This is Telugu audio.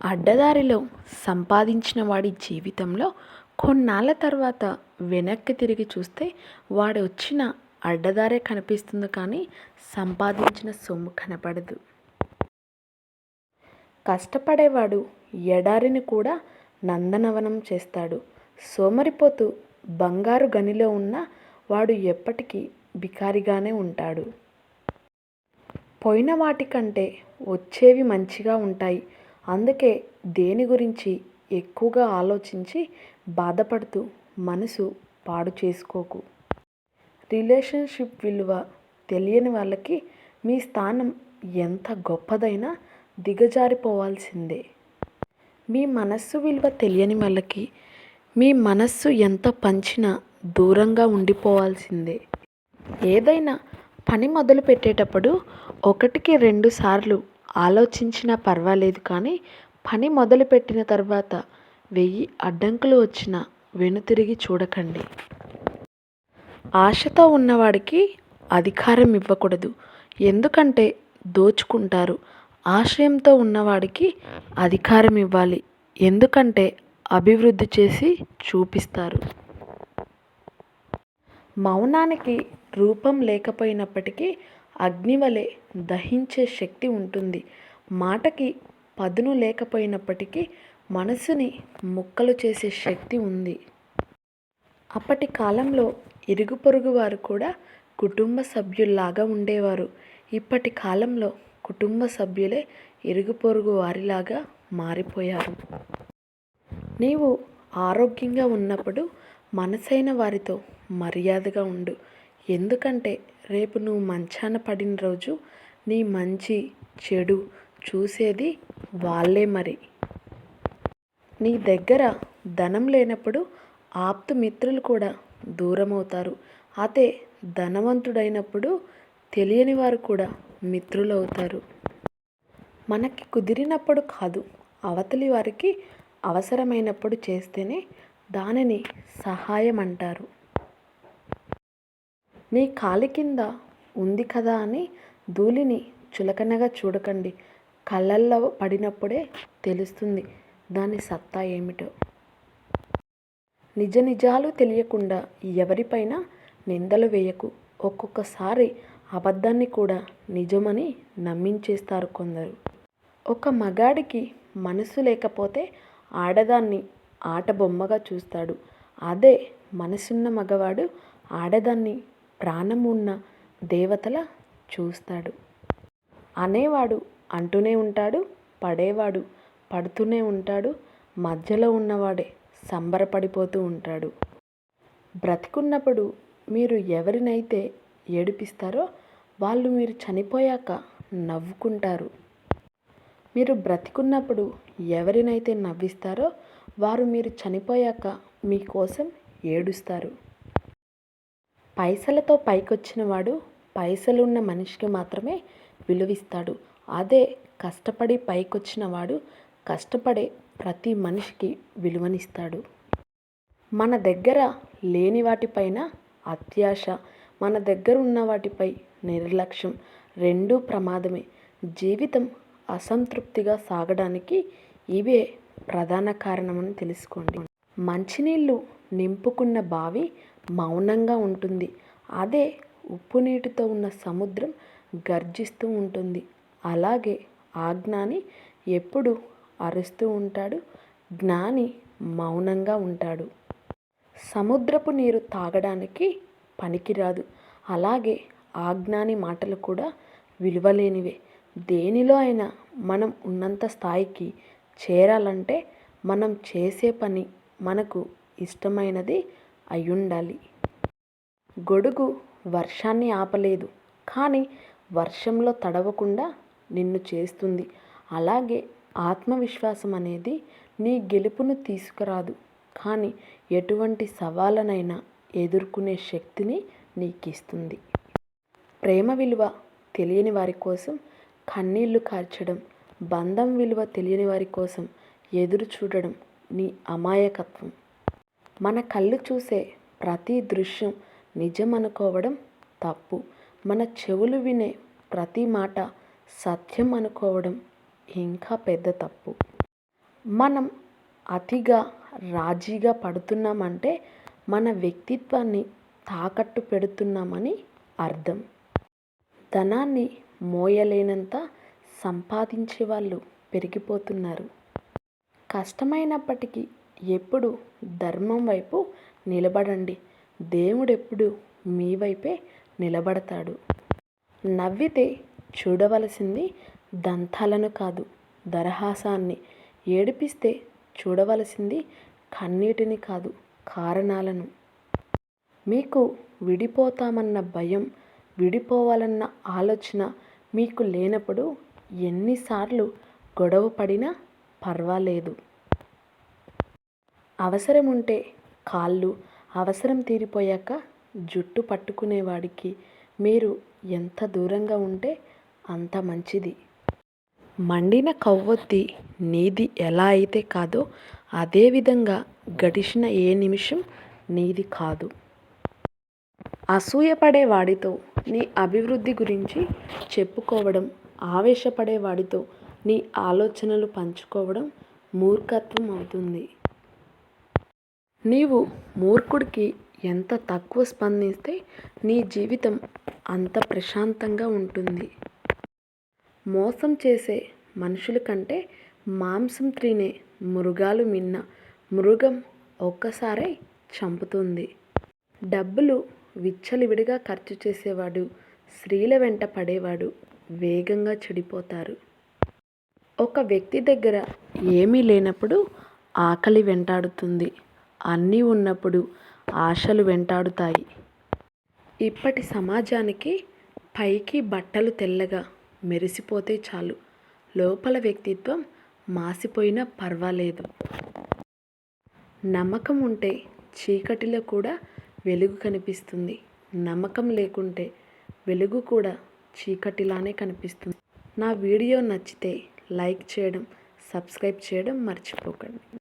అడ్డదారిలో సంపాదించిన వాడి జీవితంలో కొన్నాళ్ళ తర్వాత వెనక్కి తిరిగి చూస్తే వాడు వచ్చిన అడ్డదారే కనిపిస్తుంది, కానీ సంపాదించిన సొమ్ము కనపడదు. కష్టపడేవాడు ఎడారిని కూడా నందనవనం చేస్తాడు. సోమరిపోతు బంగారు గనిలో ఉన్న వాడు ఎప్పటికీ బికారిగానే ఉంటాడు. పోయిన వాటికంటే వచ్చేవి మంచిగా ఉంటాయి. అందుకే దేని గురించి ఎక్కువగా ఆలోచించి బాధపడుతూ మనసు పాడు చేసుకోకు. రిలేషన్షిప్ విలువ తెలియని వాళ్ళకి మీ స్థానం ఎంత గొప్పదైనా దిగజారిపోవాల్సిందే. మీ మనస్సు విలువ తెలియని వాళ్ళకి మీ మనస్సు ఎంత పంచినా దూరంగా ఉండిపోవాల్సిందే. ఏదైనా పని మొదలు పెట్టేటప్పుడు 1-2 సార్లు ఆలోచించినా పర్వాలేదు, కానీ పని మొదలుపెట్టిన తర్వాత 1000 అడ్డంకులు వచ్చినా వెనుతిరిగి చూడకండి. ఆశతో ఉన్నవాడికి అధికారం ఇవ్వకూడదు, ఎందుకంటే దోచుకుంటారు. ఆశయంతో ఉన్నవాడికి అధికారం ఇవ్వాలి, ఎందుకంటే అభివృద్ధి చేసి చూపిస్తారు. మౌనానికి రూపం లేకపోయినప్పటికీ అగ్నివలె దహించే శక్తి ఉంటుంది. మాటకి పదును లేకపోయినప్పటికీ మనసుని ముక్కలు చేసే శక్తి ఉంది. అప్పటి కాలంలో ఇరుగు పొరుగు వారు కూడా కుటుంబ సభ్యుల్లాగా ఉండేవారు. ఇప్పటి కాలంలో కుటుంబ సభ్యులే ఇరుగు పొరుగు వారిలాగా మారిపోయారు. నీవు ఆరోగ్యంగా ఉన్నప్పుడు మనసైన వారితో మర్యాదగా ఉండు, ఎందుకంటే రేపు నువ్వు మంచాన పడిన రోజు నీ మంచి చెడు చూసేది వాళ్ళే. మరి నీ దగ్గర ధనం లేనప్పుడు ఆప్తుమిత్రులు కూడా దూరం అవుతారు. అదే ధనవంతుడైనప్పుడు తెలియని వారు కూడా మిత్రులవుతారు. మనకి కుదిరినప్పుడు కాదు, అవతలి వారికి అవసరమైనప్పుడు చేస్తేనే దానిని సహాయం అంటారు. నీ కాలి కింద ఉంది కదా అని ధూళిని చులకనగా చూడకండి. కళ్ళల్లో పడినప్పుడే తెలుస్తుంది దాని సత్తా ఏమిటో. నిజ నిజాలు తెలియకుండా ఎవరిపైనా నిందలు వేయకు. ఒక్కొక్కసారి అబద్ధాన్ని కూడా నిజమని నమ్మించేస్తారు కొందరు. ఒక మగాడికి మనసు లేకపోతే ఆడదాన్ని ఆట బొమ్మగా చూస్తాడు. అదే మనసున్న మగవాడు ఆడదాన్ని ప్రాణం ఉన్న దేవతలా చూస్తాడు. అనేవాడు అంటూనే ఉంటాడు, పడేవాడు పడుతూనే ఉంటాడు, మధ్యలో ఉన్నవాడే సంబరపడిపోతూ ఉంటాడు. బ్రతికున్నప్పుడు మీరు ఎవరినైతే ఏడిపిస్తారో వాళ్ళు మీరు చనిపోయాక నవ్వుకుంటారు. మీరు బ్రతికున్నప్పుడు ఎవరినైతే నవ్విస్తారో వారు మీరు చనిపోయాక మీకోసం ఏడుస్తారు. పైసలతో పైకొచ్చిన వాడు పైసలున్న మనిషికి మాత్రమే విలువిస్తాడు. అదే కష్టపడి పైకొచ్చిన వాడు కష్టపడే ప్రతి మనిషికి విలువనిస్తాడు. మన దగ్గర లేని వాటిపైన అత్యాశ, మన దగ్గర ఉన్న వాటిపై నిర్లక్ష్యం రెండూ ప్రమాదమే. జీవితం అసంతృప్తిగా సాగడానికి ఇవే ప్రధాన కారణమని తెలుసుకోండి. మంచినీళ్ళు నింపుకున్న బావి మౌనంగా ఉంటుంది. అదే ఉప్పు నీటితో ఉన్న సముద్రం గర్జిస్తూ ఉంటుంది. అలాగే అజ్ఞాని ఎప్పుడు అరుస్తూ ఉంటాడు, జ్ఞాని మౌనంగా ఉంటాడు. సముద్రపు నీరు తాగడానికి పనికిరాదు, అలాగే అజ్ఞాని మాటలు కూడా విలువలేనివే. దేనిలో అయినా మనం ఉన్నంత స్థాయికి చేరాలంటే మనం చేసే పని మనకు ఇష్టమైనది అయ్యుండాలి. గొడుగు వర్షాన్ని ఆపలేదు, కానీ వర్షంలో తడవకుండా నిన్ను చేస్తుంది. అలాగే ఆత్మవిశ్వాసం అనేది నీ గెలుపును తీసుకురాదు, కానీ ఎటువంటి సవాళ్ళనైనా ఎదుర్కొనే శక్తిని నీకిస్తుంది. ప్రేమ విలువ తెలియని వారి కోసం కన్నీళ్లు కార్చడం, బంధం విలువ తెలియని వారి కోసం ఎదురు చూడడం నీ అమాయకత్వం. మన కళ్ళు చూసే ప్రతి దృశ్యం నిజం అనుకోవడం తప్పు. మన చెవులు వినే ప్రతి మాట సత్యం అనుకోవడం ఇంకా పెద్ద తప్పు. మనం అతిగా రాజీగా పడుతున్నామంటే మన వ్యక్తిత్వాన్ని తాకట్టు పెడుతున్నామని అర్థం. ధనాన్ని మోయలేనంత సంపాదించే వాళ్ళు పెరిగిపోతున్నారు. కష్టమైనప్పటికీ ఎప్పుడు ధర్మం వైపు నిలబడండి. దేవుడెప్పుడు మీ వైపే నిలబడతాడు. నవ్వితే చూడవలసింది దంతాలను కాదు, దరహాసాన్ని. ఏడిపిస్తే చూడవలసింది కన్నీటిని కాదు, కారణాలను. మీకు విడిపోతామన్న భయం, విడిపోవాలన్న ఆలోచన మీకు లేనప్పుడు ఎన్నిసార్లు గొడవ పడినా పర్వాలేదు. అవసరం ఉంటే కాళ్ళు, అవసరం తీరిపోయాక జుట్టు పట్టుకునేవాడికి మీరు ఎంత దూరంగా ఉంటే అంత మంచిది. మండిన కొవ్వొత్తి నీది ఎలా అయితే కాదో అదేవిధంగా గడిచిన ఏ నిమిషం నీది కాదు. అసూయపడే వాడితో నీ అభివృద్ధి గురించి చెప్పుకోవడం, ఆవేశపడే వాడితో నీ ఆలోచనలు పంచుకోవడం మూర్ఖత్వం అవుతుంది. నీవు మూర్ఖుడికి ఎంత తక్కువ స్పందిస్తే నీ జీవితం అంత ప్రశాంతంగా ఉంటుంది. మోసం చేసే మనుషుల కంటే మాంసం తినే మృగాలు మిన్న. మృగం ఒక్కసారే చంపుతుంది. డబ్బులు విచ్చలవిడిగా ఖర్చు చేసేవాడు, స్త్రీల వెంట పడేవాడు వేగంగా చెడిపోతారు. ఒక వ్యక్తి దగ్గర ఏమీ లేనప్పుడు ఆకలి వెంటాడుతుంది. అన్నీ ఉన్నప్పుడు ఆశలు వెంటాడుతాయి. ఇప్పటి సమాజానికి పైకి బట్టలు తెల్లగా మెరిసిపోతే చాలు, లోపల వ్యక్తిత్వం మాసిపోయినా పర్వాలేదు. నమ్మకం ఉంటే చీకటిలో కూడా వెలుగు కనిపిస్తుంది. నమ్మకం లేకుంటే వెలుగు కూడా చీకటిలానే కనిపిస్తుంది. నా వీడియో నచ్చితే లైక్ చేయడం, సబ్స్క్రైబ్ చేయడం మర్చిపోకండి.